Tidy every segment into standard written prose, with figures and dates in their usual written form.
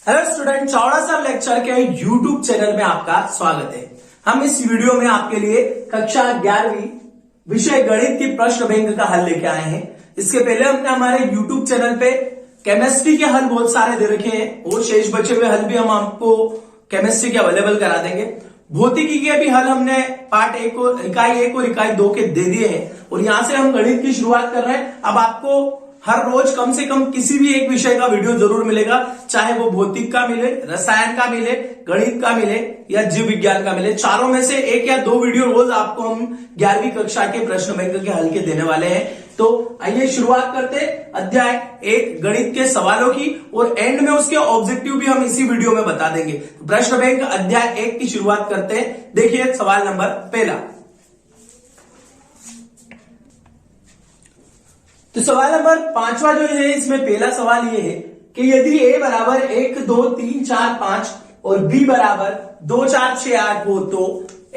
Hello student, चौड़ा सा lecture के यूट्यूब चैनल में आपका स्वागत है। हम इस वीडियो में आपके लिए कक्षा 11वीं विषय गणित की प्रश्न बैंक का हल लेके आए हैं। इसके पहले हमने हमारे यूट्यूब चैनल पे केमिस्ट्री के हल बहुत सारे दे रखे हैं और शेष बचे हुए हल भी हम आपको केमिस्ट्री के अवेलेबल करा देंगे। भौतिकी के भी हल हमने पार्ट 1 और इकाई 1 और इकाई 2 के दे दिए हैं और यहां से हम गणित की शुरुआत कर रहे हैं। अब आपको हर रोज कम से कम किसी भी एक विषय का वीडियो जरूर मिलेगा, चाहे वो भौतिक का मिले, रसायन का मिले, गणित का मिले या जीव विज्ञान का मिले। चारों में से एक या दो वीडियो रोज आपको हम 11वीं कक्षा के प्रश्न बैंक के हल के देने वाले हैं। तो आइए शुरुआत करते हैं अध्याय 1 गणित के सवालों की और एंड में उसके ऑब्जेक्टिव भी हम इसी वीडियो में बता देंगे। प्रश्न बैंक अध्याय 1 की शुरुआत करते हैं। देखिए सवाल नंबर पहला। तो सवाल नंबर 5वां जो है, इसमें पहला सवाल ये है कि यदि a बराबर 1 2 3 4 5 और b बराबर 2 4 6 8 हो तो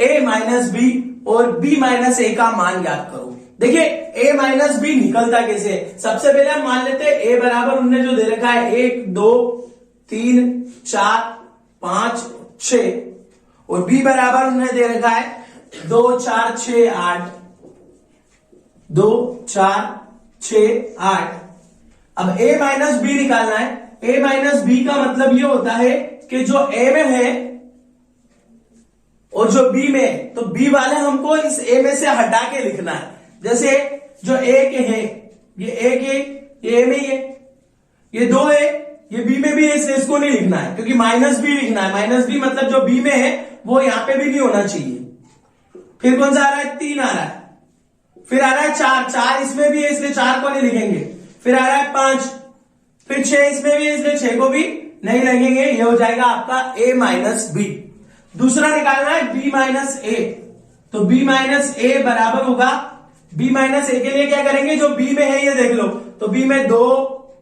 a माइनस बी और b माइनस ए का मान ज्ञात करो। देखिए a माइनस बी निकलता कैसे? सबसे पहले हम मान लेते हैं a बराबर उन्होंने जो दे रखा है 1 2 3 4 5 6 और b बराबर उन्होंने दे रखा है 2 4 6 8 2 4 6 8। अब a माइनस बी निकालना है। a माइनस बी का मतलब ये होता है कि जो a में है और जो b में है, तो b वाले हमको इस a में से हटा के लिखना है। जैसे जो a के है, ये a के, ये a में ही है, ये 2 है, ये b में भी है, इसलिए इसको नहीं लिखना है क्योंकि माइनस बी लिखना है। माइनस बी मतलब जो b में है वो यहां पे भी नहीं होना चाहिए। फिर कौन सा आ रहा है? 3 आ रहा है। फिर आ रहा है 4, 4 इसमें भी है इसलिए 4 को नहीं लिखेंगे। फिर आ रहा है 5, फिर 6 इसमें भी है इसलिए 6 को भी नहीं लिखेंगे। ये हो जाएगा आपका a माइनस बी। दूसरा निकालना है b माइनस ए। तो b माइनस ए बराबर होगा, b माइनस ए के लिए क्या करेंगे? जो b में है ये देख लो, तो b में 2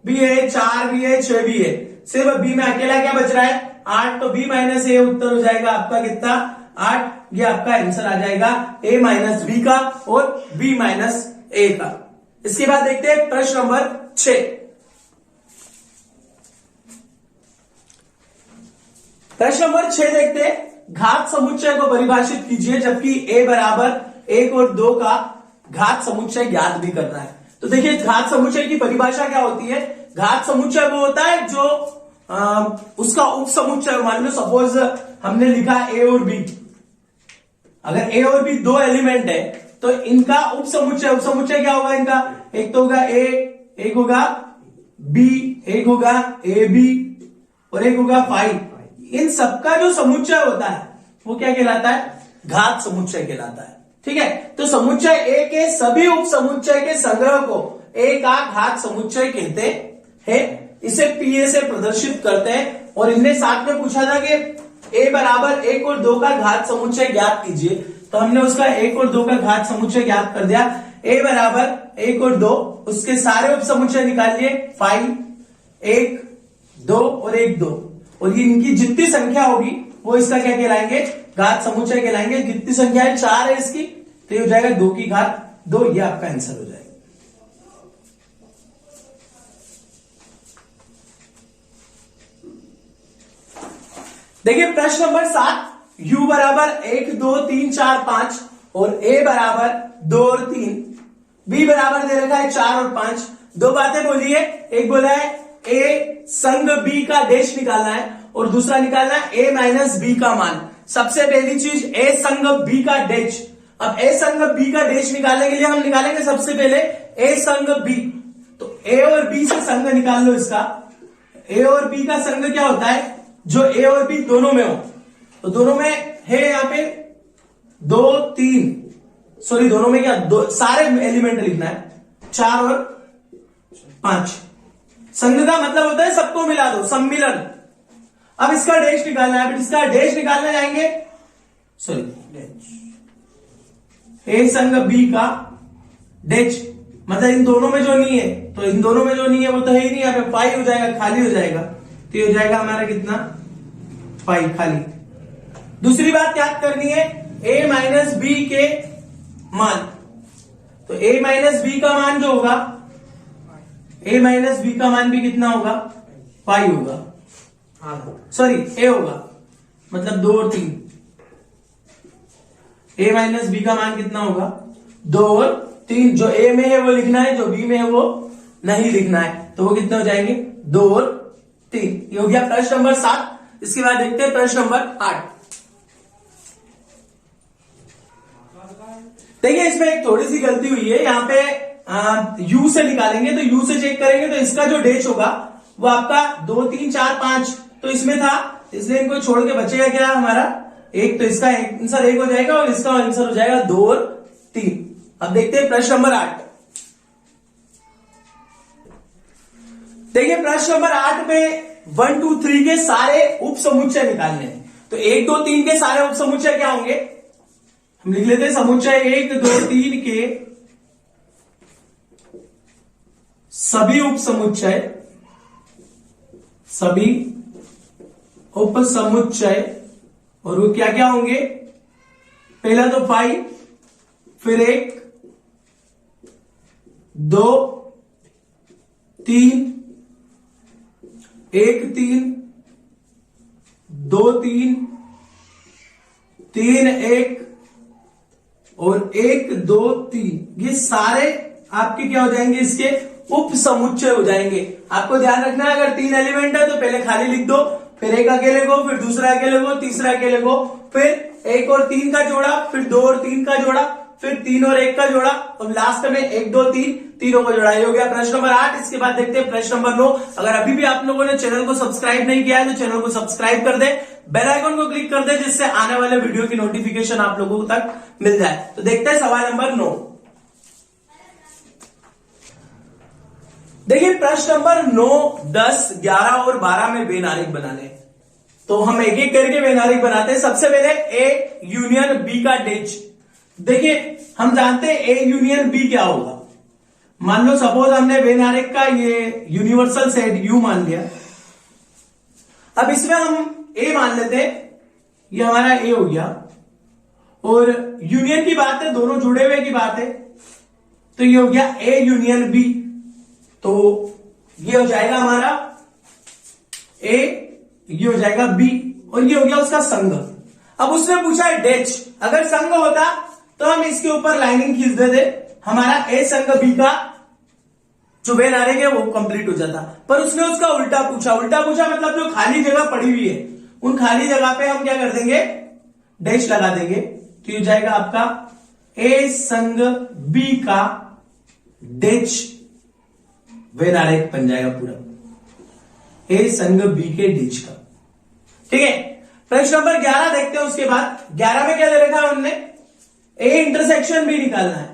भी है, 4 भी है, 6 भी है, सिर्फ b में अकेला क्या बच रहा है? 8। तो b माइनस ए उत्तर हो जाएगा आपका कितना? 8। ये आपका आंसर आ जाएगा a माइनस बी का और b माइनस ए का। इसके बाद देखते हैं प्रश्न नंबर 6। प्रश्न नंबर 6 देखते हैं। घात समुच्चय को परिभाषित कीजिए जबकि a बराबर 1 और 2 का घात समुच्चय ज्ञात भी करना है। तो देखिए घात समुच्चय की परिभाषा क्या होती है? घात समुच्चय वो होता है जो उसका उप समुच्चय, मान लो सपोज हमने लिखा a और b। अगर a और b दो एलिमेंट है तो इनका उप समुच्चय क्या होगा इनका? एक तो होगा a, एक होगा b, एक होगा ab और एक होगा 5। इन सबका जो समुच्चय होता है वो क्या कहलाता है? घात समुच्चय कहलाता है। ठीक है, तो समुच्चय a के सभी उप समुच्चय के संग्रह को a का घात समुच्चय कहते हैं। इसे pa से प्रदर्शित करते हैं और इनने साथ में पूछा था कि a बराबर 1 और 2 का घात समुच्चय ज्ञात कीजिए, तो हमने उसका 1 और 2 का घात समुच्चय ज्ञात कर दिया। a बराबर 1 और 2, उसके सारे उप समुच्चय निकाल लिए, 5 1 2 और 1 2, और ये इनकी जितनी संख्या होगी वो इसका क्या कहलाएंगे? घात समुच्चय कहलाएंगे। जितनी संख्या है 4 है इसकी, तो ये हो जाएगा 2 की घात 2। ये आपका आंसर हो जाएगा। देखिए प्रश्न नंबर 7। u बराबर 1 2 3 4 5 और a बराबर 2 और 3, b बराबर दे रखा है 4 और 5। दो बातें बोली है, एक बोला है a संग b का डैश निकालना है और दूसरा निकालना है a माइनस b का मान। सबसे पहली चीज a संग b का डैश। अब a संग b का डैश निकालने के लिए हम निकालेंगे सबसे पहले a संग b। तो a और b से संग निकाल लो इसका। a और b का संग क्या होता है? जो a और b दोनों में हो, तो दोनों में है यहां पे 2 3, सॉरी दोनों में क्या, सारे एलिमेंट लिखना है, 4 और 5। संग का मतलब होता है सबको मिला दो, सम्मिलन। अब इसका डैश निकालना है, इसका डैश निकालने जाएंगे, सॉरी a संग b का डैश मतलब इन दोनों में जो नहीं है, तो इन दोनों में जो नहीं है वो तो है ही नहीं, यहाँ पे 5 हो जाएगा, खाली हो जाएगा। तो ये हो जाएगा हमारा कितना? 5 खाली। दूसरी बात याद करनी है a माइनस बी के मान। तो a माइनस बी का मान जो होगा, a माइनस बी का मान भी कितना होगा? 5 होगा। सॉरी ए होगा, मतलब 2 और 3, ए माइनस बी का मान कितना होगा 2 और 3। जो ए में है वो लिखना है, जो बी में है वो नहीं लिखना है, तो वो कितने हो जाएंगे 2 और 3। ये हो गया प्रश्न नंबर 7। इसके बाद देखते हैं प्रश्न नंबर 8। देखिए इसमें एक थोड़ी सी गलती हुई है, यहाँ पे यू से निकालेंगे तो यू से चेक करेंगे तो इसका जो डेच होगा वो आपका 2 3 4 5 तो इसमें था, इसलिए इनको छोड़ के बचेगा क्या हमारा एक, तो इसका आंसर 1 हो जाएगा और इसका आंसर हो जाएगा 2 और 3। अब देखते हैं प्रश्न नंबर 8। देखिए प्रश्न नंबर 8 में 1 2 3 के सारे उप समुच्चय निकालने हैं। तो 1 2 3 के सारे उप समुच्चय क्या होंगे, हम लिख लेते हैं समुच्चय 1 2 3 के सभी उप समुच्चय, सभी उप समुच्चय, और वो क्या क्या होंगे, पहला तो 5, फिर 1 2 3, 1 3 2 3 3 1 और 1 2 3, ये सारे आपके क्या हो जाएंगे, इसके उप समुच्चय हो जाएंगे। आपको ध्यान रखना है अगर 3 एलिमेंट है तो पहले खाली लिख दो, फिर 1 अकेले को, फिर दूसरा अकेले को, तीसरा अकेले को, फिर 1 और 3 का जोड़ा, फिर 2 और 3 का जोड़ा, फिर 3 और 1 का जोड़ा, और लास्ट में 1 2 3 तीनों का जोड़ा। ये हो गया प्रश्न नंबर 8। इसके बाद देखते हैं प्रश्न नंबर 9। अगर अभी भी आप लोगों ने चैनल को सब्सक्राइब नहीं किया है तो चैनल को सब्सक्राइब कर दे, बेल आइकन को क्लिक कर दे, जिससे आने वाले वीडियो की नोटिफिकेशन आप लोगों तक मिल जाए। तो देखते हैं सवाल नंबर 9। देखिए प्रश्न नंबर 9 10 11 और 12 में बेनारिक बनाने, तो हम एक एक करके बेनारिक बनाते हैं। सबसे पहले ए यूनियन बी का डेच। देखिए हम जानते हैं ए यूनियन बी क्या होगा। मान लो सपोज हमने बेनारिक का ये यूनिवर्सल सेट यू मान लिया, अब इसमें हम ए मान लेते हैं, ये हमारा ए हो गया, और यूनियन की बात है, दोनों जुड़े हुए की बात है, तो ये हो गया ए यूनियन बी। तो ये हो जाएगा हमारा ए, ये हो जाएगा बी, और ये हो गया उसका संघ। अब उसने पूछा है डेच, अगर संघ होता तो हम इसके ऊपर लाइनिंग खींच देते, हमारा ए संघ बी का जो बेनारिक है वो कंप्लीट हो जाता। पर उसने उसका उल्टा पूछा। उल्टा पूछा मतलब जो खाली जगह पड़ी हुई है उन खाली जगह पे हम क्या कर देंगे, डैश लगा देंगे। तो ये जाएगा आपका ए संघ बी का डेच बेनारिक बन जाएगा पूरा, ए संघ बी के डेच का। ठीक है, प्रश्न नंबर 11 देखते हैं। उसके बाद 11 में क्या दे रखा है उन्होंने, ए इंटरसेक्शन बी निकालना है।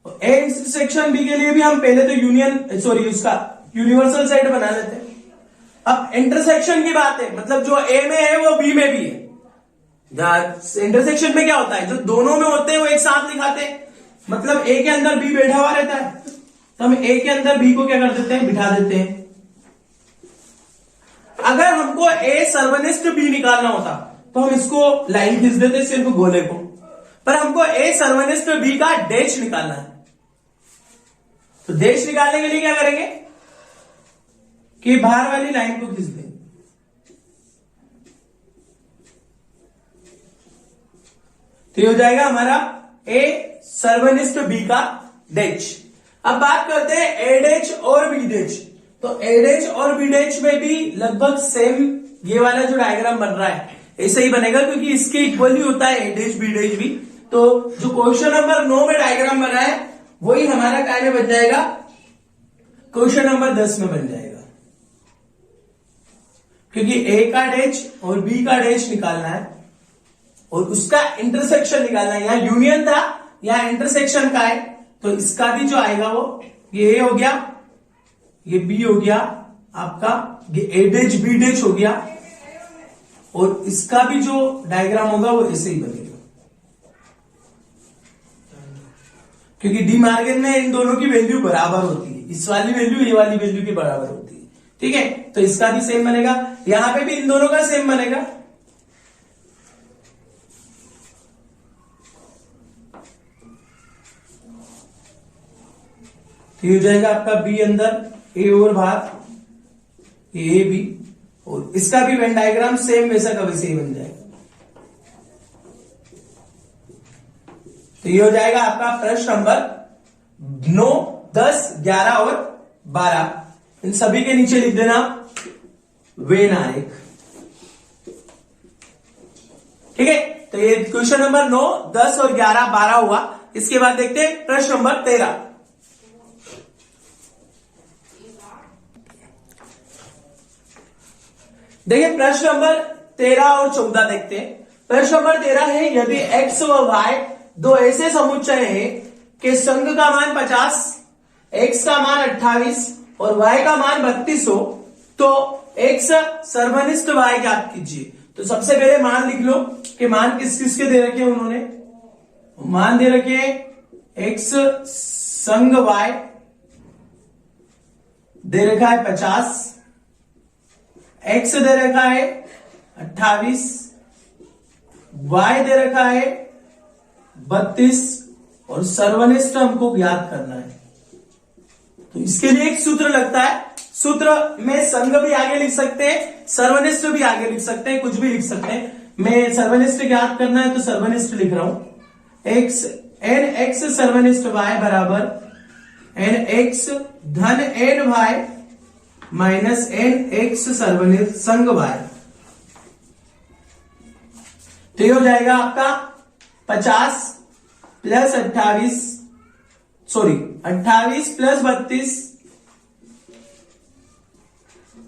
ए इंटरसेक्शन बी के लिए भी हम पहले तो उसका यूनिवर्सल सेट बना लेते हैं। अब इंटरसेक्शन की बात है, मतलब जो ए में है वो बी में भी है। इंटरसेक्शन में क्या होता है, जो दोनों में होते हैं वो एक साथ लिखाते हैं, मतलब ए के अंदर बी बैठा हुआ रहता है, तो हम ए के अंदर बी को क्या कर देते हैं, बिठा देते हैं। अगर हमको ए सर्वनिष्ठ बी निकालना होता तो हम इसको लाइन खींच देते सिर्फ गोले को, पर हमको ए सर्वनिष्ठ बी का डेच निकालना है। तो डेच निकालने के लिए क्या करेंगे कि बाहर वाली लाइन को खींच दें, तो ये हो जाएगा हमारा ए सर्वनिष्ठ बी का डेच। अब बात करते हैं ए डेच और बी डेच। तो ए डेच और बी डेच में भी लगभग सेम ये वाला जो डायग्राम बन रहा है ऐसे ही बनेगा, क्योंकि इसके इक्वल ही होता है ए डेच बी डेच भी। तो जो क्वेश्चन नंबर 9 में डायग्राम बना है वही हमारा काय में बन जाएगा, क्वेश्चन नंबर 10 में बन जाएगा, क्योंकि ए का डेच और बी का डेच निकालना है और उसका इंटरसेक्शन निकालना है। यहां यूनियन था, यहां इंटरसेक्शन का है, तो इसका भी जो आएगा वो ये ए हो गया, ये बी हो गया आपका, ये ए डेच बी डेच हो गया, और इसका भी जो डायग्राम होगा वो ऐसे ही बनेगा, क्योंकि डी मार्गन में इन दोनों की वैल्यू बराबर होती है, इस वाली वैल्यू ये वाली वैल्यू के बराबर होती है। ठीक है, तो इसका भी सेम बनेगा, यहां पे भी इन दोनों का सेम बनेगा। तो ये हो जाएगा आपका बी अंदर, ए और बाहर, ए बी, तो इसका भी वेन डायग्राम सेम वैसा का वैसे ही बन जाएगा। तो ये हो जाएगा आपका प्रश्न नंबर 9, 10, 11 और 12। इन सभी के नीचे लिख देना वेन आरेख। ठीक है, तो ये क्वेश्चन नंबर 9, 10 और 11, 12 हुआ। इसके बाद देखते हैं प्रश्न नंबर 13। देखिए प्रश्न नंबर 13 और 14 देखते हैं। प्रश्न नंबर 13 है, यदि x व y दो ऐसे समुच्चय हैं कि संघ का मान 50, x का मान 28 और y का मान 32 हो, तो x सर्वनिष्ठ y ज्ञात कीजिए। तो सबसे पहले मान लिख लो कि मान किस किस के दे रखे हैं उन्होंने। मान दे रखे हैं x संघ y दे रखा है 50, x दे रखा है 28, y दे रखा है 32 और सर्वनिष्ठ हमको ज्ञात करना है। तो इसके लिए एक सूत्र लगता है। सूत्र में संघ भी आगे लिख सकते हैं, सर्वनिष्ठ भी आगे लिख सकते हैं, कुछ भी लिख सकते हैं। मैं सर्वनिष्ठ ज्ञात करना है तो सर्वनिष्ठ लिख रहा हूं। x एन एक्स सर्वनिष्ठ y बराबर एन एक्स धन n y minus N x सर्वनिष्ठ संघ y। तो ये हो जाएगा आपका 50 प्लस 28 प्लस 32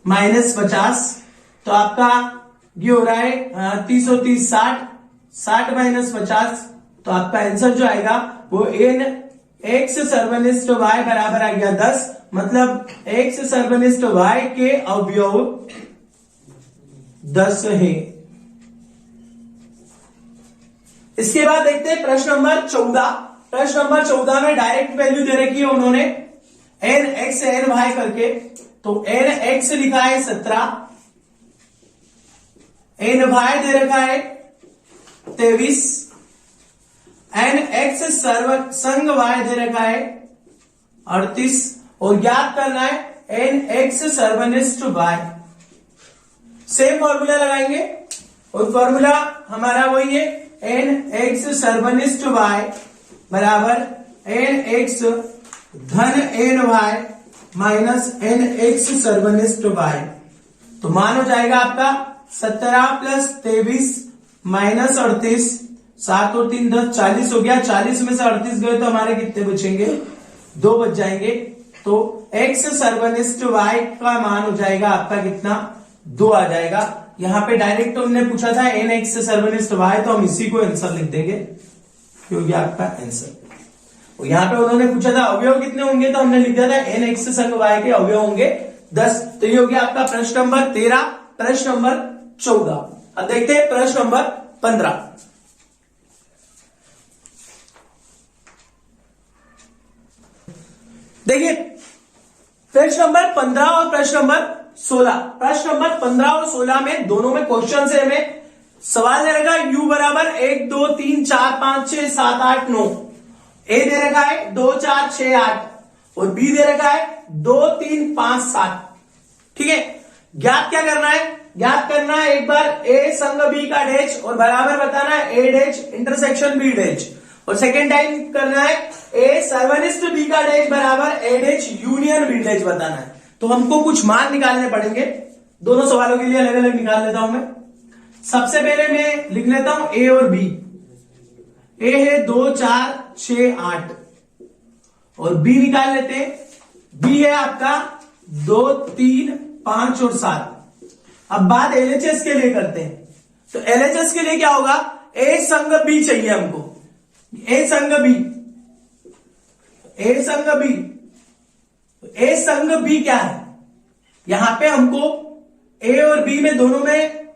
माइनस 50। तो आपका ये हो रहा है 30 और 30 60 माइनस 50। तो आपका आंसर जो आएगा वो एन एक्स सर्वनिष्ठ y बराबर आ गया 10। मतलब एक्स सर्वनिष्ठ y के अवयव 10 है। इसके बाद देखते हैं प्रश्न नंबर 14। प्रश्न नंबर 14 में डायरेक्ट वैल्यू दे रखी है उन्होंने एन एक्स एन वाई करके। तो एन एक्स लिखा है 17, एन वाई दे रखा है 23, एन एक्स संघ वाई दे रखा है 38 और ज्ञात करना है एन एक्स सर्वनिष्ठ वाई। सेम फॉर्मूला लगाएंगे और फॉर्मूला हमारा वही है एन एक्स सर्वनिष्ठ y बराबर एन एक्स धन n Y minus N x सर्वनिष्ठ y। तो मान हो जाएगा आपका 17 प्लस 23 माइनस 38, 7 और 3 10 40 हो गया। 40 में से 38 गए तो हमारे कितने बचेंगे? 2 बच जाएंगे। तो x सर्वनिष्ठ y का मान हो जाएगा आपका कितना? 2 आ जाएगा। यहां पे डायरेक्ट हमने पूछा था एन एक्स सर्वनिष्ठ y, तो हम इसी को आंसर लिख देंगे क्योंकि आपका आंसर। और यहां पे उन्होंने पूछा था अवयव कितने होंगे, तो हमने लिख दिया था एन एक्स संग y के अवयव होंगे 10। तो ये हो गया आपका प्रश्न नंबर 13। प्रश्न नंबर 14। अब देखते हैं प्रश्न नंबर 15। देखिए प्रश्न नंबर 15 और प्रश्न नंबर 16। प्रश्न नंबर 15 और 16 में दोनों में क्वेश्चन से हमें सवाल दे रखा है u बराबर 1 2 3 4 5 6 7 8 9। ए दे रखा है 2 4 6 8 और बी दे रखा है 2 3 5 7। ठीक है, ज्ञात क्या करना है? ज्ञात करना है एक बार ए संग बी का डैश और बराबर बताना है A dash intersection B dash. और सेकेंड टाइम करना है ए सर्वनिष्ठ बी का डैश बराबर ए डैश यूनियन बी डैश बताना है। तो हमको कुछ मान निकालने पड़ेंगे। दोनों सवालों के लिए अलग अलग निकाल लेता हूं मैं। सबसे पहले मैं लिख लेता हूं ए और बी। ए है 2 4 6 8 और बी निकाल लेते हैं। बी है आपका 2 3 5 और 7। अब बात एलएचएस के लिए करते हैं। तो एलएचएस के लिए क्या होगा? ए संग बी चाहिए हमको। ए संग बी, ए संग बी, ए संग बी क्या है? यहां पे हमको ए और बी में दोनों में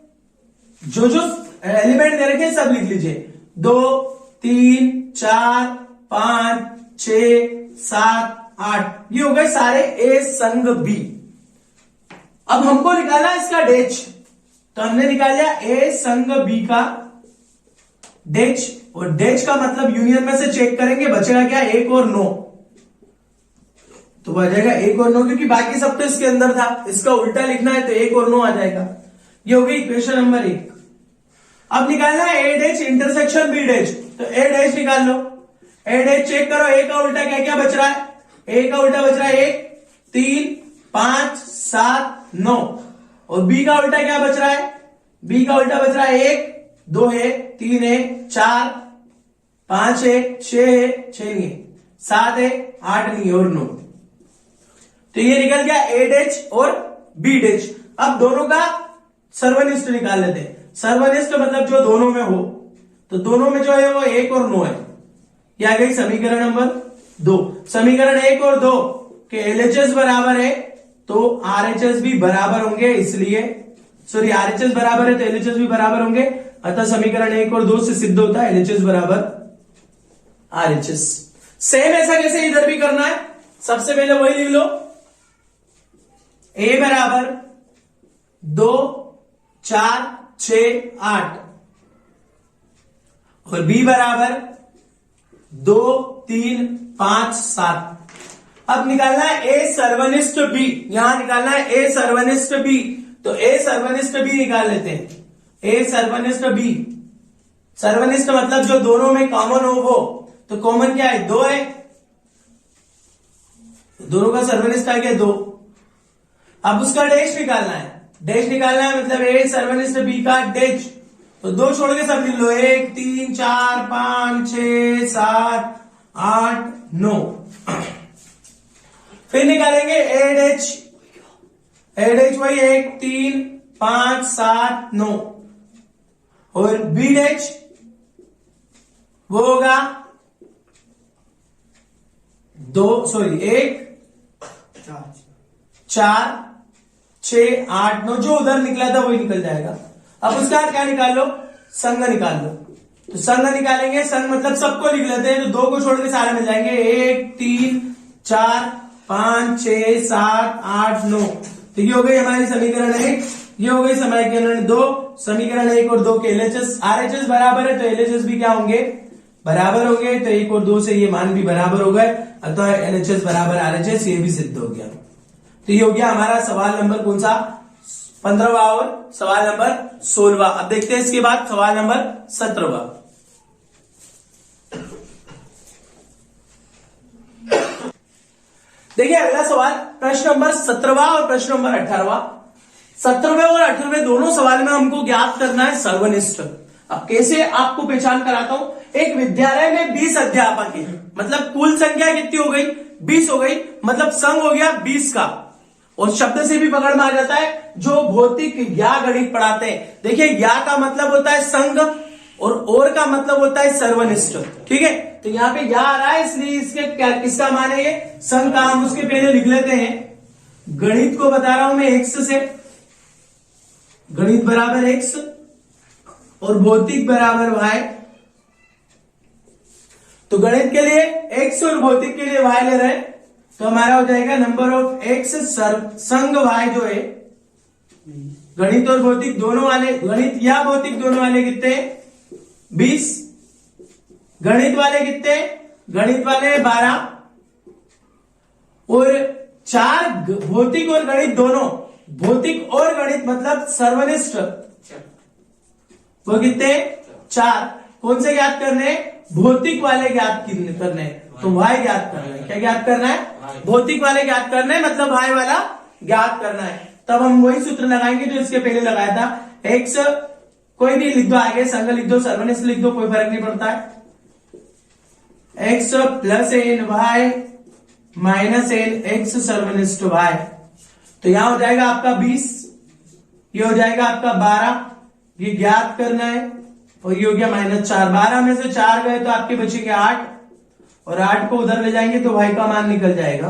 जो जो एलिमेंट दे रखे सब लिख लीजिए। 2 3 4 5 6 7 8 ये हो गए सारे ए संग बी। अब हमको निकालना इसका डैश। तो हमने निकाल लिया ए संग बी का डैश। और डैश का मतलब यूनियन में से चेक करेंगे, बचेगा क्या? 1 और 9। तो आ जाएगा 1 और 9 क्योंकि बाकी सब तो इसके अंदर था। इसका उल्टा लिखना है तो 1 और 9 आ जाएगा। ये हो गई इक्वेशन नंबर 1। अब निकालना है A dash intersection B dash, तो ए डैश निकाल लो। ए डैश चेक करो, ए का उल्टा क्या क्या बच रहा है, ए का उल्टा बच रहा है 1 3 5 7 9, और बी का उल्टा क्या बच रहा है, बी का उल्टा बच रहा है 1 2 है 3 है 4 5 है 6 है 6 नहीं है 7 है 8 नहीं और 9। तो ये निकल गया ए डैश और बी डैश। अब दोनों का सर्वनिष्ठ निकाल लेते हैं। सर्वनिष्ठ मतलब जो दोनों में हो, तो दोनों में जो है वो 1 और 9 है। यह आ गई समीकरण नंबर 2। समीकरण 1 और 2 के एलएचएस बराबर है तो आरएचएस भी बराबर होंगे, इसलिए सॉरी आरएचएस बराबर है तो एलएचएस भी बराबर होंगे। अतः समीकरण 1 और 2 से सिद्ध होता है एलएचएस बराबर आरएचएस। सेम ऐसा कैसे इधर भी करना है, सबसे पहले वही लिख लो, ए बराबर 2 4 6 8 और बी बराबर 2 3 5 7। अब निकालना है ए सर्वनिष्ठ बी, यहां निकालना है ए सर्वनिष्ठ बी, तो ए सर्वनिष्ठ बी निकाल लेते हैं। ए सर्वनिष्ठ बी, सर्वनिष्ठ मतलब जो दोनों में कॉमन हो वो, तो कॉमन क्या है 2 है, दोनों का सर्वनिष्ठ आ गया 2। अब उसका डैश निकालना है, डैश निकालना है मतलब ए सर्वनिष्ठ बी का डैश, तो 2 छोड़ के सब लिख लो 1 3 4 5 6 7 8 9। फिर निकालेंगे ए डैश, ए डैश वही 1 3 5 7 9 और बी डैश वो होगा 2 सॉरी 1 4 6 8 9, जो उधर निकला था वही निकल जाएगा। अब उसका क्या निकाल लो, संग निकाल लो, तो संग निकालेंगे, संग मतलब सबको लिख लेते हैं, तो 2 को छोड़ के सारे मिल जाएंगे 1 3 4 5 6 7 8 9। तो ये हो गई हमारी समीकरण 1, ये हो गई समीकरण 2। समीकरण 1 और 2 के एलएचएस आरएचएस बराबर है तो एलएचएस भी क्या होंगे, बराबर हो गए। तो 1 और 2 से ये मान भी बराबर हो गए, अतः एलएचएस बराबर आरएचएस, ये भी सिद्ध हो गया। तो ये हो गया हमारा सवाल नंबर कौन सा, 15वां और सवाल नंबर 16वां। अब देखते हैं इसके बाद सवाल नंबर 17वां। देखिए अगला सवाल प्रश्न नंबर 17वां और प्रश्न नंबर 18वां। 17वें और 18वें दोनों सवाल में हमको ज्ञात करना है सर्वनिष्ठ। अब कैसे आपको पहचान कराता हूं, एक विद्यालय में 20 अध्यापक है, मतलब कुल संख्या कितनी हो गई 20 हो गई, मतलब संघ हो गया 20 का। और शब्द से भी पकड़ में आ जाता है जो भौतिक या गणित पढ़ाते हैं। देखिए या का मतलब होता है संघ और का मतलब होता है सर्वनिष्ठ, ठीक है। तो यहाँ पे या आ रहा है इसलिए इसके क्या किसका मान है, ये संघ का। हम उसके पहले लिख लेते हैं, गणित को बता रहा हूं मैं x से, गणित बराबर x और भौतिक बराबर y। तो गणित के लिए x और भौतिक के लिए y ले रहे हैं, तो हमारा हो जाएगा नंबर ऑफ x संग y जो है, गणित और भौतिक दोनों वाले, गणित या भौतिक दोनों वाले कितने 20, गणित वाले कितने, गणित वाले 12 और 4 भौतिक और गणित दोनों, भौतिक और गणित मतलब सर्वनिष्ठ वो कितने 4। कौन से ज्ञात करने, भौतिक वाले ज्ञात करने हैं, तो y ज्ञात करना है। क्या ज्ञात करना है, भौतिक वाले ज्ञात करना है, मतलब y वाला ज्ञात करना है। तब हम वही सूत्र लगाएंगे जो इसके पहले लगाया था, x कोई भी लिख दो, आगे संघ लिख दो, सर्वनिष्ठ लिख दो, कोई फर्क नहीं पड़ता है। x plus N Y minus N x सर्वनिष्ठ y, तो यहां हो जाएगा आपका 20, ये हो जाएगा आपका 12, ये ज्ञात करना है, और ये हो गया -4। 12 में से 4 गए तो आपके बचेंगे 8, और 8 को उधर ले जाएंगे तो y का मान निकल जाएगा,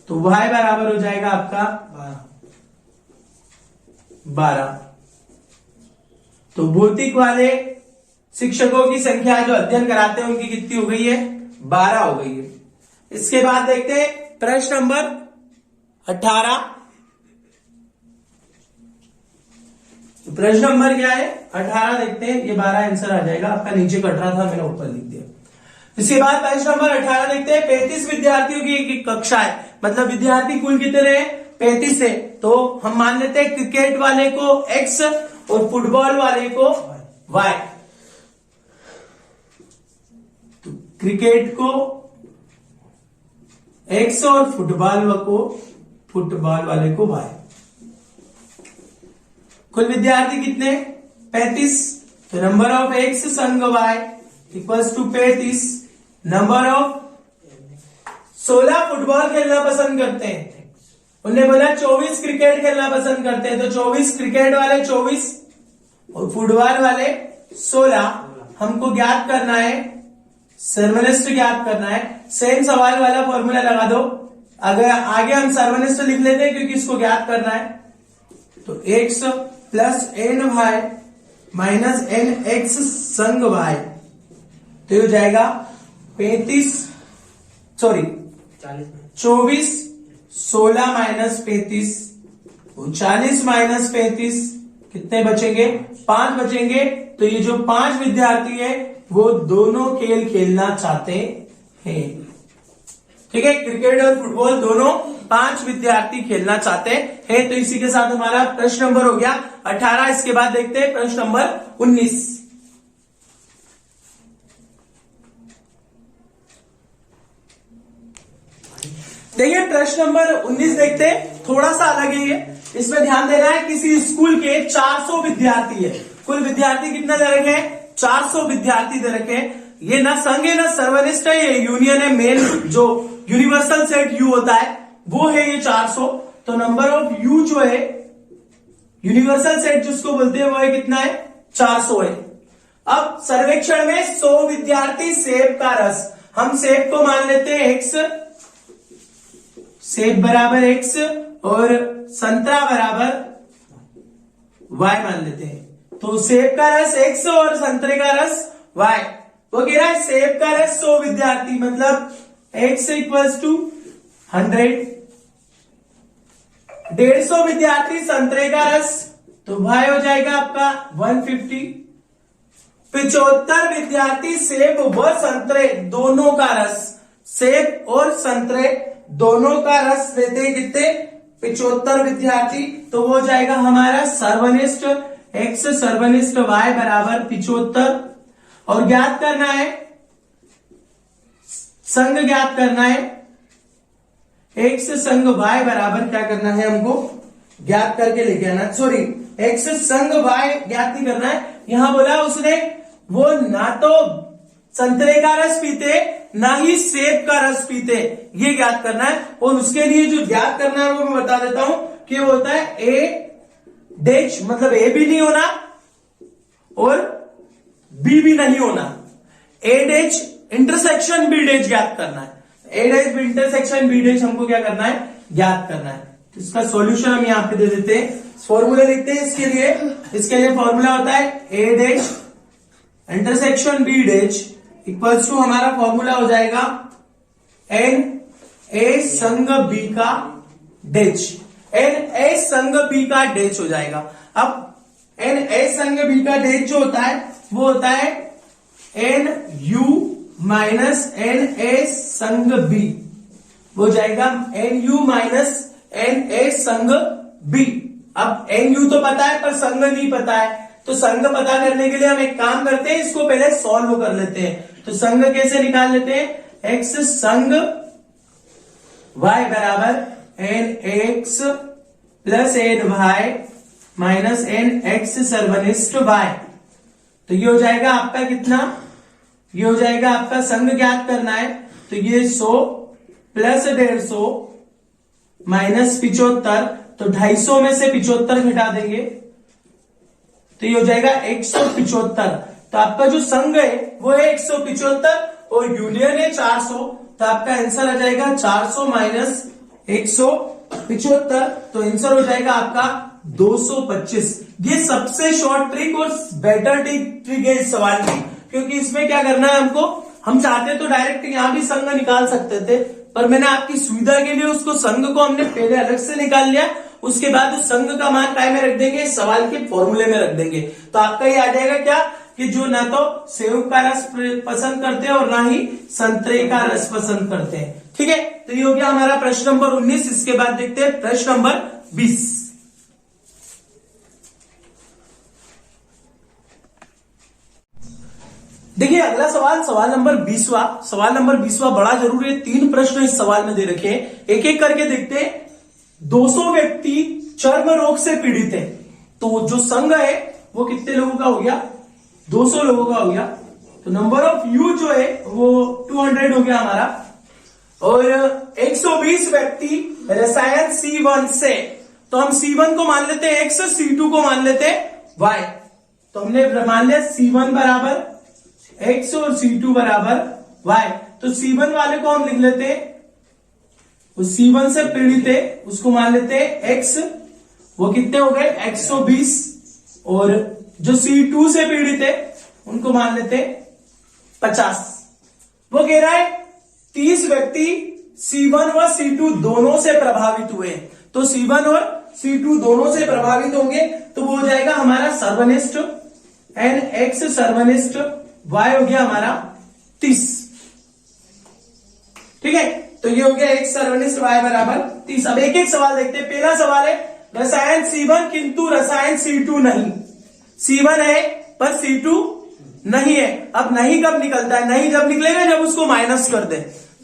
तो y बराबर हो जाएगा आपका 12। तो भौतिक वाले शिक्षकों की संख्या जो अध्ययन कराते हैं उनकी कितनी हो गई है, 12 हो गई है। इसके बाद देखते हैं प्रश्न नंबर 18। प्रश्न नंबर क्या है 18 देखते हैं, ये 12 आंसर आ जाएगा आपका, नीचे 18 था मैंने ऊपर लिख दिया। इसके बाद प्रश्न नंबर 18 देखते हैं, 35 विद्यार्थियों की एक कक्षा है, मतलब विद्यार्थी कुल कितने हैं 35 है, तो हम मान लेते हैं क्रिकेट वाले को x और फुटबॉल वाले को y। तो क्रिकेट को x और फुटबॉल वाले को y। कुल विद्यार्थी कितने? 35। तो नंबर ऑफ x संग y equals to 35। Number of 16 football खेलना पसंद करते हैं, उन्होंने बोला 24 क्रिकेट खेलना पसंद करते हैं, तो 24 क्रिकेट वाले 24 और फुटबॉल वाले 16 हमको ज्ञात करना है, सर्वनिष्ठ ज्ञात करना है। सेम सवाल वाला फॉर्मूला लगा दो, अगर आगे हम सर्वनिष्ठ लिख लेते हैं क्योंकि इसको ज्ञात करना है। तो x plus N Y minus N X संग y, तो ये हो जाएगा 24 16 माइनस 35 39 माइनस 35 कितने बचेंगे? 5 बचेंगे। तो ये जो 5 विद्यार्थी है वो दोनों खेल खेलना चाहते हैं। ठीक है, क्रिकेट और फुटबॉल दोनों 5 विद्यार्थी खेलना चाहते हैं। तो इसी के साथ हमारा प्रश्न नंबर हो गया 18। इसके बाद देखते हैं प्रश्न नंबर 19। देखिए प्रश्न नंबर 19 देखते हैं, थोड़ा सा अलग है ये। इसमें ध्यान देना है, किसी स्कूल के 400 विद्यार्थी है। कुल विद्यार्थी कितने दे रखे हैं? 400 विद्यार्थी दे रखे हैं। ये ना संघ है ना सर्वनिष्ठ है, ये यूनियन है। मेन जो यूनिवर्सल सेट यू होता है वो है ये 400। तो नंबर ऑफ यू जो है यूनिवर्सल सेट जिसको बोलते हैं वो है कितना है? 400 है। अब सर्वेक्षण में 100 विद्यार्थी सेब का रस, हम सेब को मान लेते हैं x, सेब बराबर x और संतरा बराबर y मान लेते हैं। तो सेब का रस x और संतरे का रस y। वो कह रहा है सेब का रस 100 विद्यार्थी, मतलब x इक्वल्स टू 100। 150 विद्यार्थी संतरे का रस, तो y हो जाएगा आपका 150। 75 विद्यार्थी सेब व संतरे दोनों का रस, सेब और संतरे दोनों का रस लेते हैं कितने? 75 विद्यार्थी। तो वो जाएगा हमारा सर्वनिष्ठ x सर्वनिष्ठ y बराबर 75। और ज्ञात करना है संघ, ज्ञात करना है x संघ y बराबर क्या करना है हमको? ज्ञात करके लेके आना। सॉरी, x संघ y ज्ञात नहीं करना है। यहां बोला उसने वो ना तो संतरे का रस पीते ना ही सेब का रस पीते, ये ज्ञात करना है। और उसके लिए जो ज्ञात करना है वो मैं बता देता हूं कि वो होता है ए डैश, मतलब ए भी नहीं होना और बी भी नहीं होना। ए डैश इंटरसेक्शन बी डैश ज्ञात करना है। A dash intersection B dash हमको क्या करना है? ज्ञात करना है। तो इसका सॉल्यूशन हम यहां पे दे देते हैं, फॉर्मूला लिखते हैं इसके लिए फॉर्मूला होता है A dash intersection B dash equals to, हमारा फॉर्मूला हो जाएगा एन ए संग बी का डैश। एन ए संग बी का डैश हो जाएगा। अब एन ए संग बी का डैश जो होता है वो होता है N U minus N A संग बी, वो जाएगा N U minus N A संग बी। अब एन यू तो पता है पर संग नहीं पता है, तो संग पता करने के लिए हम एक काम करते हैं, इसको पहले सॉल्व कर लेते हैं। तो संग कैसे निकाल लेते हैं? x संग y बराबर n x plus N Y minus N x सर्वनिष्ठ y। तो ये हो जाएगा आपका कितना? ये हो जाएगा आपका संग ज्ञात करना है, तो ये 100 प्लस 150 माइनस 75, तो 250 में से 75 घटा देंगे तो ये हो जाएगा 175। तो आपका जो संघ है वो है 175 और यूनियन है 400, तो आपका आंसर आ जाएगा 400 माइनस 175, तो आंसर हो जाएगा आपका 225। ये सबसे शॉर्ट ट्रिक और बेटर ट्रिक है इस सवाल की, क्योंकि इसमें क्या करना है हमको, हम चाहते तो डायरेक्ट यहां भी संघ निकाल सकते थे, पर मैंने आपकी सुविधा के लिए उसको संघ को हमने पहले अलग से निकाल लिया, उसके बाद उस संघ का मान काय में रख देंगे, सवाल के फॉर्मूले में रख देंगे। तो आपका ये आ जाएगा क्या कि जो ना तो सेव का रस पसंद करते हैं और ना ही संतरे का रस पसंद करते हैं। ठीक है, तो ये हो गया हमारा प्रश्न नंबर 19। इसके बाद देखते हैं प्रश्न नंबर 20। देखिए अगला सवाल, सवाल नंबर 20वां। सवाल नंबर 20वां बड़ा जरूरी है, 3 प्रश्न इस सवाल में दे रखे हैं, एक एक करके देखते हैं। 200 व्यक्ति चर्म रोग से पीड़ित है, तो जो संघ है वो कितने लोगों का हो गया? 200 लोगों का हो गया। तो नंबर ऑफ यू जो है वो 200 हो गया हमारा। और 120 व्यक्ति रसायन C1 से, तो हम C1 को मान लेते हैं X, C2 को मान लेते हैं Y। तो हमने मान लिया C1 बराबर X और C2 बराबर Y। तो C1 वाले को हम लिख लेते हैं, वो C1 से पीड़ित है, उसको मान लेते हैं X, वो कितने हो गए? 120। और जो C2 से पीड़ित है उनको मान लेते हैं 50। वो कह रहा है 30 व्यक्ति C1 व C2 दोनों से प्रभावित हुए, तो C1 और C2 दोनों से प्रभावित होंगे, तो वो हो जाएगा हमारा सर्वनिष्ठ NX सर्वनिष्ठ Y हो गया हमारा 30। ठीक है, तो ये हो गया X सर्वनिष्ठ Y बराबर 30। अब एक एक सवाल देखते हैं। पहला सवाल है रसायन C1 किंतु रसायन C2 नहीं। C1 है पर C2 नहीं है। अब नहीं कब निकलता है? नहीं जब निकलेगा जब उसको माइनस कर दे।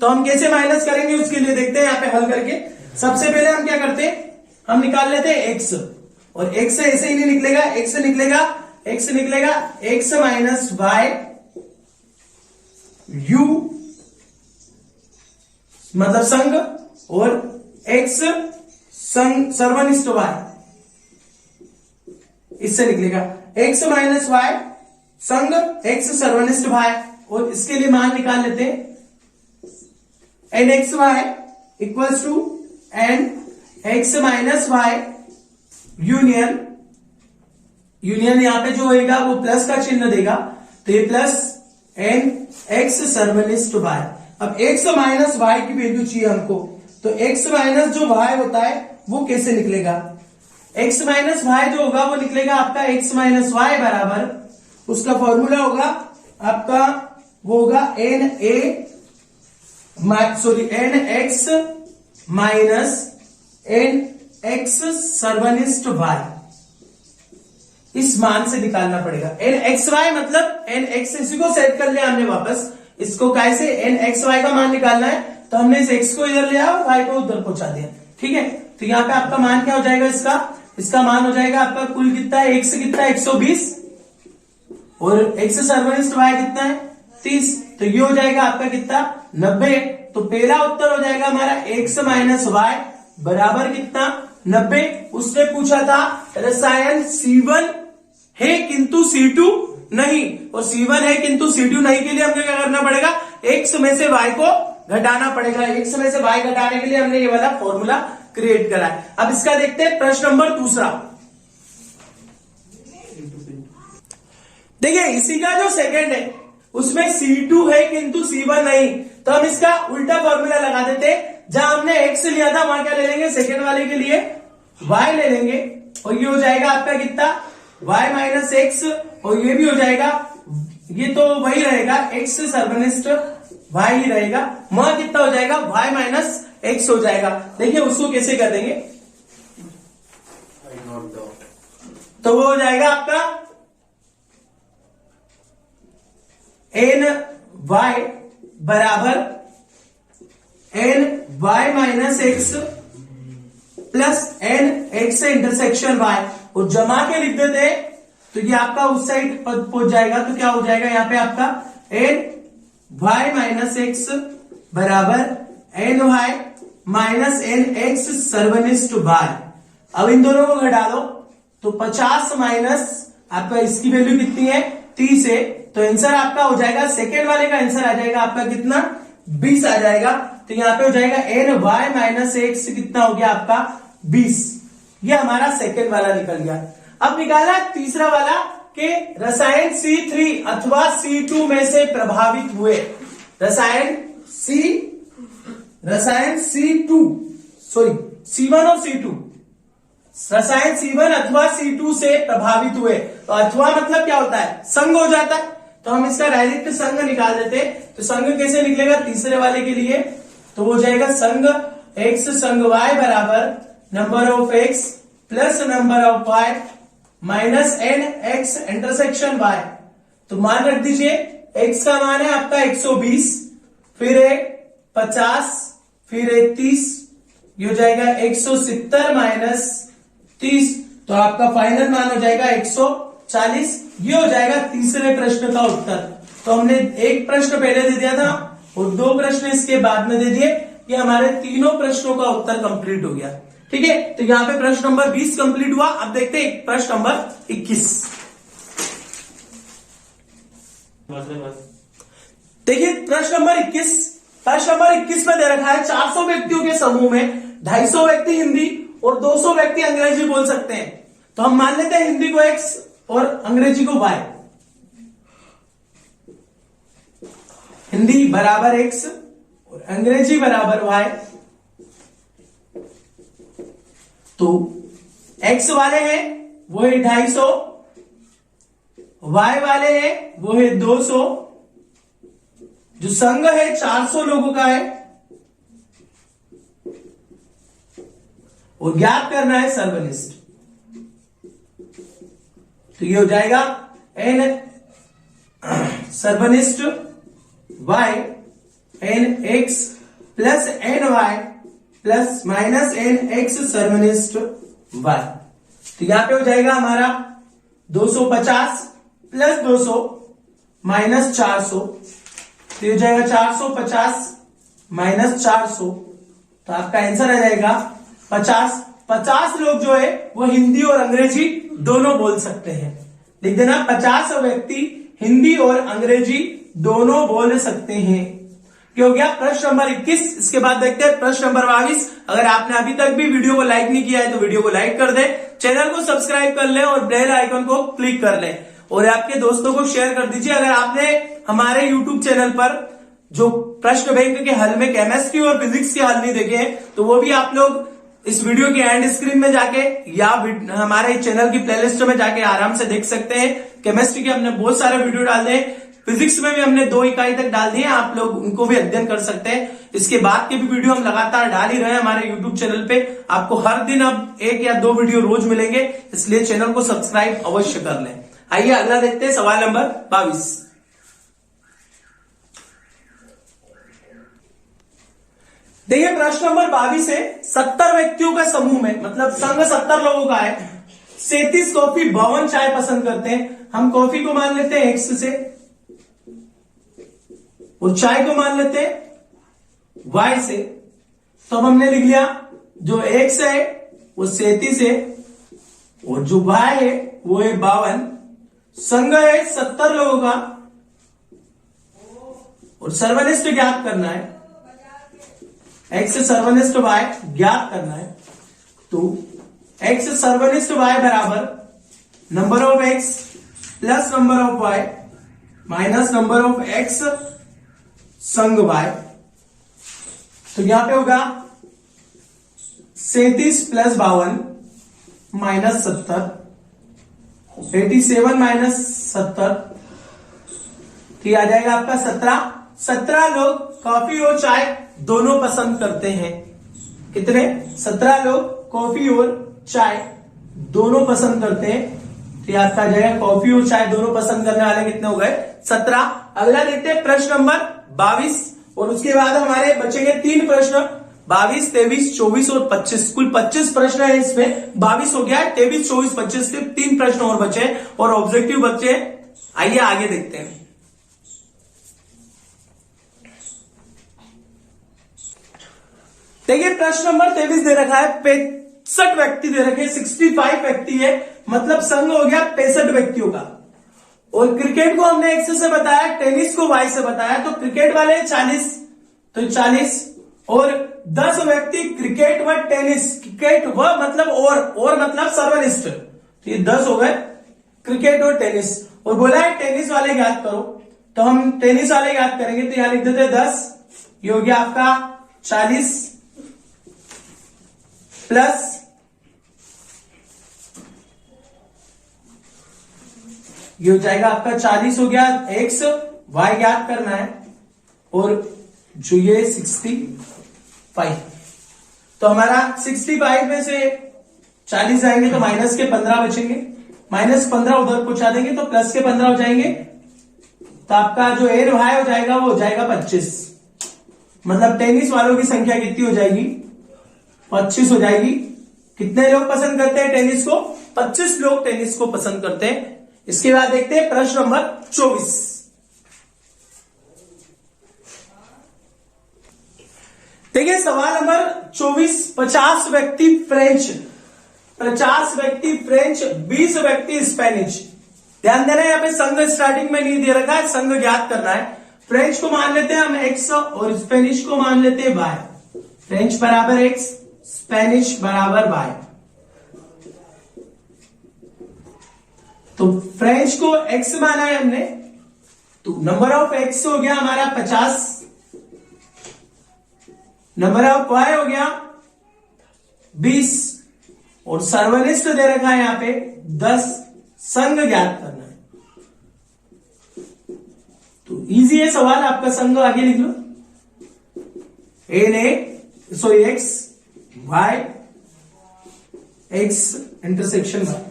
तो हम कैसे माइनस करेंगे उसके लिए देखते हैं यहां पे हल करके। सबसे पहले हम क्या करते हैं, हम निकाल लेते हैं X, और X से ऐसे ही नहीं निकलेगा, X से निकलेगा, X से निकलेगा X माइनस Y U मतलब संघ, और X संघ सर्वनिष्ठ Y, इससे निकलेगा X माइनस Y संघ X सर्वनिष्ठ Y। और इसके लिए मान निकाल लेते हैं NXY equals to NX minus Y union, union यहां पे जो होगा वो प्लस का चिन्ह देगा, तो ये प्लस NX सर्वनिष्ठ Y। अब X माइनस Y की वैल्यू चाहिए हमको, तो X माइनस जो Y होता है वो कैसे निकलेगा? X माइनस Y जो होगा वो निकलेगा आपका X माइनस Y बराबर, उसका फॉर्मूला होगा आपका, वो होगा NX माइनस NX सर्वनिष्ठ Y। इस मान से निकालना पड़ेगा NXY मतलब NX, इसी को सेट कर लिया हमने वापस। इसको कैसे NXY का मान निकालना है, तो हमने इस X को इधर लिया और Y को उधर पहुंचा दिया। ठीक है, तो यहाँ पे आपका मान क्या हो जाएगा? इसका मान हो जाएगा आपका कुल कितना है? X कितना है? 120, और X सर्वनिष्ठ Y कितना है? 30। तो ये हो जाएगा आपका कितना? 90। तो पहला उत्तर हो जाएगा हमारा X माइनस Y बराबर कितना? 90। उसने पूछा था रसायन C1 है किंतु C2 नहीं, और C1 है किंतु C2 नहीं के लिए हमको क्या करना पड़ेगा? X में से Y को घटाना पड़ेगा। X में से Y घटाने के लिए हमने ये वाला फॉर्मूला क्रिएट करा है। अब इसका देखते हैं प्रश्न नंबर 2। देखिए इसी का जो सेकंड है उसमें C2 है किंतु C1 नहीं, तो हम इसका उल्टा फॉर्मूला लगा देते हैं। जहां हमने X लिया था वहां क्या ले लेंगे? सेकंड वाले के लिए Y ले लेंगे, और ये हो जाएगा आपका कितना? Y माइनस X, और ये भी हो जाएगा, ये तो वही रहेगा X सर्वनिष्ठ Y ही रहेगा। वहां कितना हो जाएगा? Y माइनस X हो जाएगा। देखिए उसको कैसे कर देंगे, तो वो हो जाएगा आपका NY बराबर NY minus X plus NX intersection Y, और जमा के लिख देते हैं तो ये आपका उस साइड पहुंच जाएगा। तो क्या हो जाएगा यहाँ पे आपका NY माइनस X बराबर NY माइनस NX सर्वनिष्ठ Y। अब इन दोनों को घटा दो, तो 50 माइनस आपका इसकी वैल्यू कितनी है? 30 है, तो आंसर आपका हो जाएगा, सेकेंड वाले का आंसर आ जाएगा आपका कितना? 20 आ जाएगा। तो यहां पे हो जाएगा NY माइनस X कितना हो गया आपका? 20। ये हमारा सेकेंड वाला निकल गया। अब निकाला तीसरा वाला कि रसायन C3 अथवा C2 में से प्रभावित हुए। रसायन C2 सॉरी C1 और रसायन C1 अथवा C2 से प्रभावित हुए। तो अथवा मतलब क्या होता है, संग हो जाता है। तो हम इसका डायरेक्ट संग निकाल देते। तो संग कैसे निकलेगा तीसरे वाले के लिए, तो हो जाएगा संग x संग y बराबर number of x plus number of y minus n x intersection y। तो मान रख दीजिए x का मान है आपका 120, फिर है 50, फिर है 30, ये हो जाएगा 170 माइनस 30, तो आपका फाइनल मान हो जाएगा 140। ये हो जाएगा तीसरे प्रश्न का उत्तर। तो हमने एक प्रश्न पहले दे दिया था और दो प्रश्न इसके बाद में दे दिए। ये हमारे तीनों प्रश्नों का उत्तर कंप्लीट हो गया। ठीक है, तो यहां पे प्रश्न नंबर 20 कंप्लीट हुआ। अब देखते हैं प्रश्न नंबर 21। देखिए प्रश्न नंबर 21। प्रश्न नंबर 21 में दे रखा है 400 व्यक्तियों के समूह में 250 व्यक्ति हिंदी और 200 व्यक्ति अंग्रेजी बोल सकते हैं। तो हम मान लेते हैं हिंदी को x और अंग्रेजी को y। हिंदी बराबर x और अंग्रेजी बराबर y। तो x वाले हैं वो है 250, y वाले हैं वो है 200, जो संघ है 400 लोगों का है और ज्ञात करना है सर्वनिष्ठ। तो ये हो जाएगा n सर्वनिष्ठ y n x plus n y plus minus n x सर्वनिष्ठ y। तो यहां पे हो जाएगा हमारा 250 प्लस 200 माइनस 400। तो ये हो जाएगा 450 माइनस 400। तो आपका आंसर आ जाएगा 50। 50 लोग जो है वो हिंदी और अंग्रेजी दोनों बोल सकते हैं। लिख देना 50 व्यक्ति हिंदी और अंग्रेजी दोनों बोल सकते हैं। क्या हो गया प्रश्न नंबर 21। इसके बाद देखते हैं प्रश्न नंबर 22। अगर आपने अभी तक भी वीडियो को लाइक नहीं किया है तो वीडियो को लाइक कर दे, चैनल को सब्सक्राइब कर ले और बेल आइकन को क्लिक कर ले और आपके दोस्तों को शेयर कर दीजिए। अगर आपने हमारे YouTube चैनल पर जो प्रश्न बैंक के हल में केमिस्ट्री और फिजिक्स के हल नहीं देखे हैं तो वो भी आप लोग इस वीडियो के एंड स्क्रीन में जाके या हमारे चैनल की प्लेलिस्ट में जाके आराम से देख सकते हैं। केमिस्ट्री के हमने बहुत सारे वीडियो डाल दिए, फिजिक्स में भी हमने 2 इकाई तक डाल दिए, आप लोग उनको भी अध्ययन कर सकते हैं। इसके बाद के भी वीडियो हम लगातार डाल ही रहे हैं हमारे यूट्यूब चैनल पे। आपको हर दिन अब 1 या 2 वीडियो रोज मिलेंगे, इसलिए चैनल को सब्सक्राइब अवश्य कर लें। आइए अगला देखते हैं सवाल नंबर 22। देखिए प्रश्न नंबर 22 है 70 व्यक्तियों का समूह में, मतलब संघ 70 लोगों का है, 37 कॉफी 52 चाय पसंद करते हैं। हम कॉफी को मान लेते हैं x से और चाय को मान लेते हैं y से। तो अब हमने लिख लिया जो x है वो 37 है और जो y है वो है 52। संघ है 70 लोगों का और सर्वनिष्ठ ज्ञात करना है, x सर्वनिष्ठ y ज्ञात करना है। तो x सर्वनिष्ठ y बराबर number of x plus number of y minus number of x संग y। तो यहां पे होगा 37 प्लस 52 माइनस 70, 87 माइनस 70, तो आ जाएगा आपका 17। 17 लोग कॉफी और चाय दोनों पसंद करते हैं। कितने? 17 लोग कॉफी और चाय दोनों पसंद करते हैं। तो यह आपका आ जाएगा कॉफी और चाय दोनों पसंद करने वाले कितने हो गए? 17। अगला देखते हैं प्रश्न नंबर 22 और उसके बाद हमारे बचेंगे 3 प्रश्न, 22, 23, 24 और 25। कुल 25 प्रश्न है इसमें, 22 हो गया, 23, 24, 25 के 3 प्रश्न और बचे और ऑब्जेक्टिव बचे। आइए आगे देखते हैं। देखिए प्रश्न नंबर 23 दे रखा है 65 व्यक्ति दे रखे, 65 व्यक्ति है, मतलब संघ हो गया 65 व्यक्तियों का। और क्रिकेट को हमने x से बताया, टेनिस को y से बताया। तो क्रिकेट वाले 40, तो 40 और 10 व्यक्ति क्रिकेट व टेनिस, क्रिकेट व मतलब और मतलब सर्वनिष्ठ, तो ये 10 हो गए क्रिकेट और टेनिस। और बोला है टेनिस वाले ज्ञात करो, तो हम टेनिस वाले ज्ञात करेंगे। तो यहां लिख देते हैं 10, ये हो गया आपका 40 प्लस ये हो जाएगा आपका 40 हो गया, एक्स वाई ज्ञात करना है, और जो ये 65, तो हमारा 65 में से 40 जाएंगे तो माइनस के 15 बचेंगे, -15 उधर पहुंचा देंगे तो प्लस के 15 हो जाएंगे, तो आपका जो एन वाई हो जाएगा वो हो जाएगा 25। मतलब टेनिस वालों की संख्या कितनी हो जाएगी, 25 हो जाएगी। कितने लोग पसंद करते हैं टेनिस को, 25 लोग टेनिस को पसंद करते हैं। इसके बाद देखते हैं प्रश्न नंबर 24। देखिए सवाल नंबर 24, 50 व्यक्ति फ्रेंच, 50 व्यक्ति फ्रेंच, 20 व्यक्ति स्पेनिश। ध्यान देना है, यहाँ पे संघ स्टार्टिंग में नहीं दे रखा है, संघ ज्ञात करना है। फ्रेंच को मान लेते हैं हम एक्स और स्पेनिश को मान लेते हैं वाई। फ्रेंच बराबर एक्स, स्पेनिश बराबर वाई। तो फ्रेंच को एक्स माना है हमने, तो नंबर ऑफ एक्स हो गया हमारा 50, नंबर ऑफ वाई हो गया 20, और सर्वनिष्ठ दे रखा है यहां पे 10। संघ ज्ञात करना है, तो इजी है सवाल आपका। संघ आगे लिख लो, एन ए सो x y, x intersection y,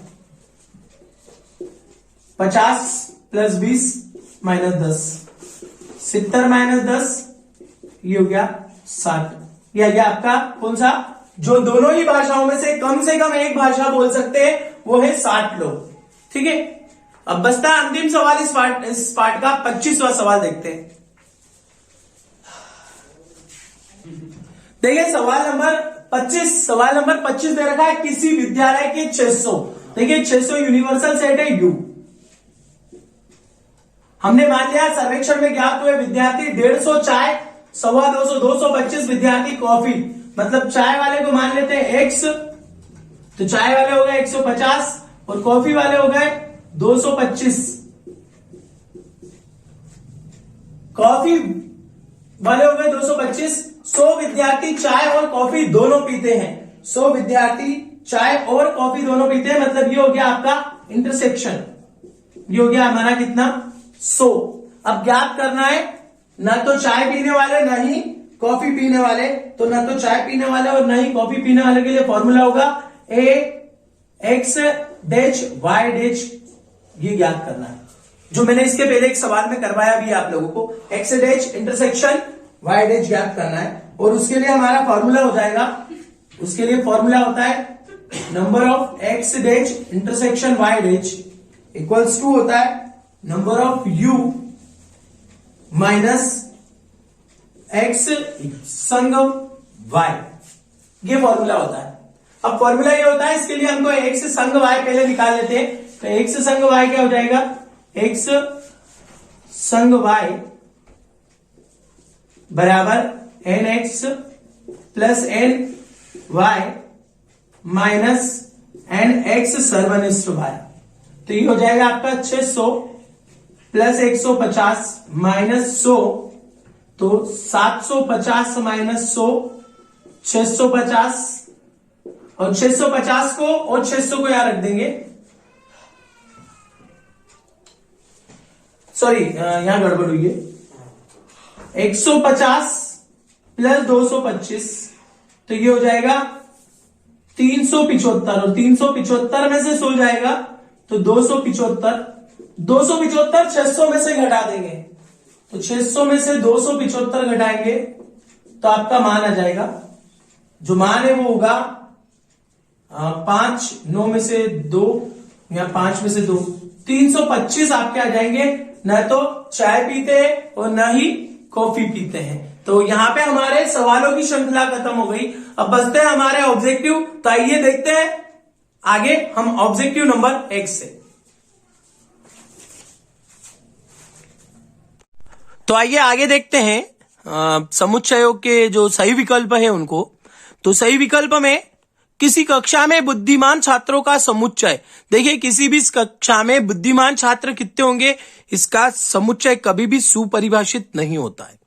50 + 20 - 10, 70 - 10, ये हो गया 60। ये आ गया आपका कौन सा, जो दोनों ही भाषाओं में से कम एक भाषा बोल सकते हैं वो है 60 लोग। ठीक है, अब बचता है अंतिम सवाल इस पार्ट का 25वां सवाल देखते हैं। देखिए सवाल नंबर 25 दे रखा है, किसी विद्यालय के 600, देखिए 600 यूनिवर्सल सेट है यू। हमने मान लिया सर्वेक्षण में ज्ञात हुए विद्यार्थी 150 चाय, 250, 225 विद्यार्थी कॉफी, मतलब चाय वाले को मान लेते हैं एक्स, तो चाय वाले हो गए 150 और कॉफी वाले हो गए 225। कॉफी वाले हो गए 225। 100 विद्यार्थी चाय और कॉफी दोनों पीते हैं, 100 विद्यार्थी चाय और कॉफी दोनों पीते हैं, मतलब ये हो गया आपका इंटरसेक्शन, ये हो गया हमारा कितना 100। अब ज्ञात करना है, ना तो चाय पीने वाले ना ही कॉफी पीने वाले, तो ना तो चाय पीने वाले और ना ही कॉफी पीने वाले के लिए फॉर्मूला होगा ए एक्स डैश वाई डैश, ये ज्ञात करना है, जो मैंने इसके पहले एक सवाल में करवाया भी है आप लोगों को। X dash intersection Y dash ज्ञात करना है, और उसके लिए हमारा फॉर्मूला हो जाएगा, उसके लिए फॉर्मूला होता है number of X dash intersection Y dash equals to होता है number of U minus X संग वाई, ये फॉर्मूला होता है। अब फॉर्मूला ये होता है, इसके लिए हमको एक्स संग वाई पहले निकाल लेते हैं, तो एक्स संग वाई क्या हो जाएगा, एक्स संग वाई बराबर n x plus N Y minus N x सर्वनिष्ठ वाई, तो ये हो जाएगा आपका 600 प्लस 150 माइनस 100, तो 750 माइनस 100 650, और 650 को और 600 को यहां रख देंगे, सॉरी यहां गड़बड़ हुई है, 150 प्लस 225, तो ये हो जाएगा 375, और 375 में से 100 जाएगा तो 275, 275 600 में से घटा देंगे, तो 600 में से 275 घटाएंगे तो आपका मान आ जाएगा, जो मान है वो होगा 5, 9 में से 2 या 5 में से 2, 325 आपके आ जाएंगे। न तो चाय पीते हैं और न ही कॉफी पीते हैं। तो यहां पे हमारे सवालों की श्रृंखला खत्म हो गई। अब बचते हैं हमारे ऑब्जेक्टिव, तो आइए देखते हैं आगे हम ऑब्जेक्टिव नंबर 1 से। तो आइए आगे देखते हैं समुच्चयों के जो सही विकल्प है उनको। तो सही विकल्प में किसी कक्षा में बुद्धिमान छात्रों का समुच्चय, देखिए किसी भी कक्षा में बुद्धिमान छात्र कितने होंगे, इसका समुच्चय कभी भी सुपरिभाषित नहीं होता है।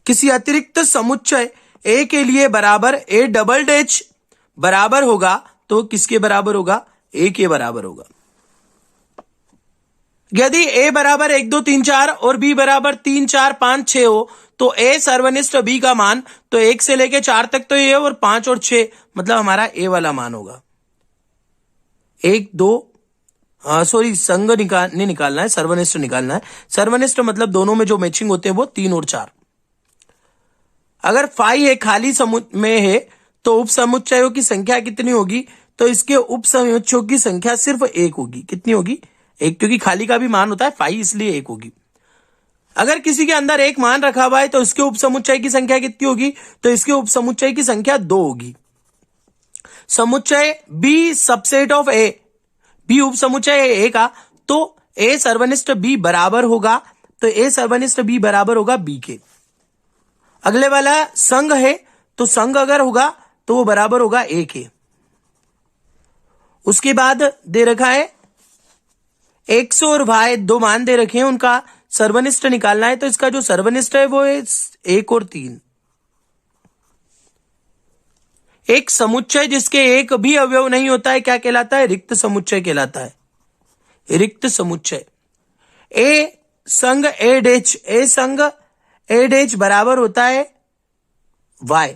किसी अतिरिक्त समुच्चय ए के लिए बराबर ए डबल डैश बराबर होगा, तो किसके बराबर होगा, ए के बराबर होगा। यदि a बराबर 1 2 3 4 और b बराबर 3 4 5 6 हो तो a सर्वनिष्ठ b का मान तो 1 से लेके 4 तक तो ये और 5 और 6 मतलब हमारा a वाला मान होगा। 1 2 सॉरी संघ नहीं निकालना है, सर्वनिष्ठ निकालना है। सर्वनिष्ठ मतलब दोनों में जो मैचिंग होते हैं वो 3 और 4। अगर फाई एक खाली में है तो उप समुच्चयों की संख्या कितनी होगी? तो इसके उप समुच्चयों की संख्या सिर्फ 1 होगी। कितनी होगी? 1, क्योंकि खाली का भी मान होता है फाई, इसलिए 1 होगी। अगर किसी के अंदर एक मान रखा हुआ है तो इसके उप समुच्चय की संख्या कितनी होगी? तो इसके उप समुच्चय की संख्या 2 होगी। समुच्चय B subset of A, B उप समुच्चय है ए का, तो ए सर्वनिष्ठ बी बराबर होगा, तो ए सर्वनिष्ठ बी बराबर होगा बी के। अगले वाला संघ है, तो संघ अगर होगा तो वो बराबर होगा ए के। उसके बाद दे रखा है x और y, दो मान दे रखे हैं, उनका सर्वनिष्ठ निकालना है। तो इसका जो सर्वनिष्ठ है वो है 1 और 3। एक समुच्चय जिसके एक भी अवयव नहीं होता है क्या कहलाता है? रिक्त समुच्चय कहलाता है, रिक्त समुच्चय। ए संग ए डेच, ए संग ए डेच बराबर होता है y।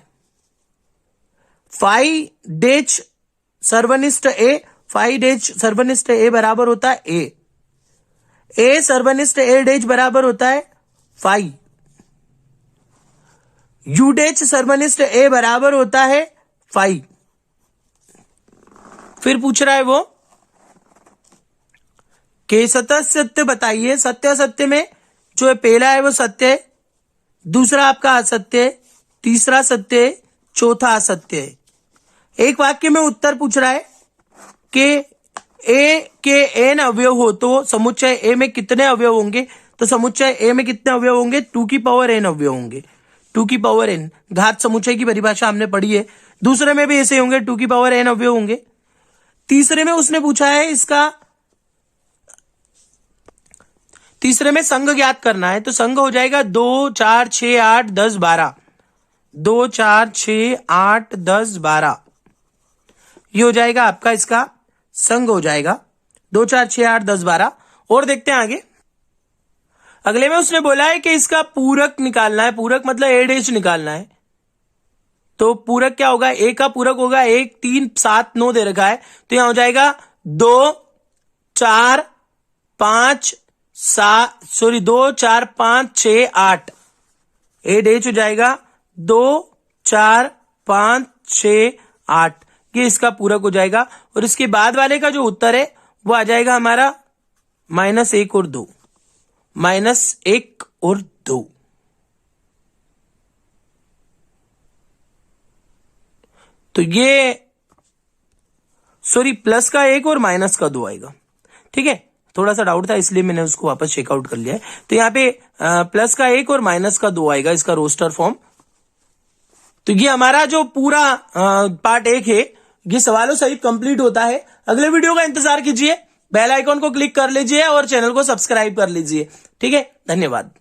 फाई डेच सर्वनिष्ठ ए, फाई डेच सर्वनिष्ठ ए बराबर होता है ए सर्वनिष्ठ ए डेच बराबर होता है फाई। यू डेच सर्वनिष्ठ ए बराबर होता है फाई। फिर पूछ रहा है वो कि सत्य सत्य बताइए। सत्य सत्य में जो है पहला है वो सत्य है, दूसरा आपका असत्य है, तीसरा सत्य है, चौथा असत्य है। एक वाक्य में उत्तर पूछ रहा है कि ए के एन अवयव हो तो समुच्चय ए में कितने अवयव होंगे? तो समुच्चय ए में कितने अवयव होंगे? 2 की पावर n अवयव होंगे। 2 की पावर n घात समुच्चय की परिभाषा हमने पढ़ी है। दूसरे में भी ऐसे होंगे, 2 की पावर n अवयव होंगे। तीसरे में उसने पूछा है इसका, तीसरे में संघ ज्ञात करना है, तो संघ हो जाएगा 2 4 6 8 10 12। 2 4 6 8 10 12 ये हो जाएगा आपका, इसका संघ हो जाएगा 2 4 6 8 10 12। और देखते हैं आगे। अगले में उसने बोला है कि इसका पूरक निकालना है। पूरक मतलब ए डेश निकालना है। तो पूरक क्या होगा? ए का पूरक होगा 1 3 7 9 दे रखा है, तो यहां हो जाएगा 2 4 5 7 सॉरी 2 4 5 6 8। ए डेश हो जाएगा 2 4 5 6 8, ये इसका पूरक हो जाएगा। और इसके बाद वाले का जो उत्तर है वो आ जाएगा हमारा -1 और 2, -1 और 2। तो ये सॉरी प्लस का 1 और माइनस का 2 आएगा। ठीक है, थोड़ा सा डाउट था इसलिए मैंने उसको वापस चेकआउट कर लिया है। तो यहाँ पे प्लस का 1 और माइनस का 2 आएगा, इसका रोस्टर फॉर्म। तो ये हमारा जो पूरा पार्ट 1 है ये सवालों सहित कंप्लीट होता है। अगले वीडियो का इंतजार कीजिए, बेल आइकॉन को क्लिक कर लीजिए और चैनल को सब्सक्राइब कर लीजिए। ठीक है, धन्यवाद।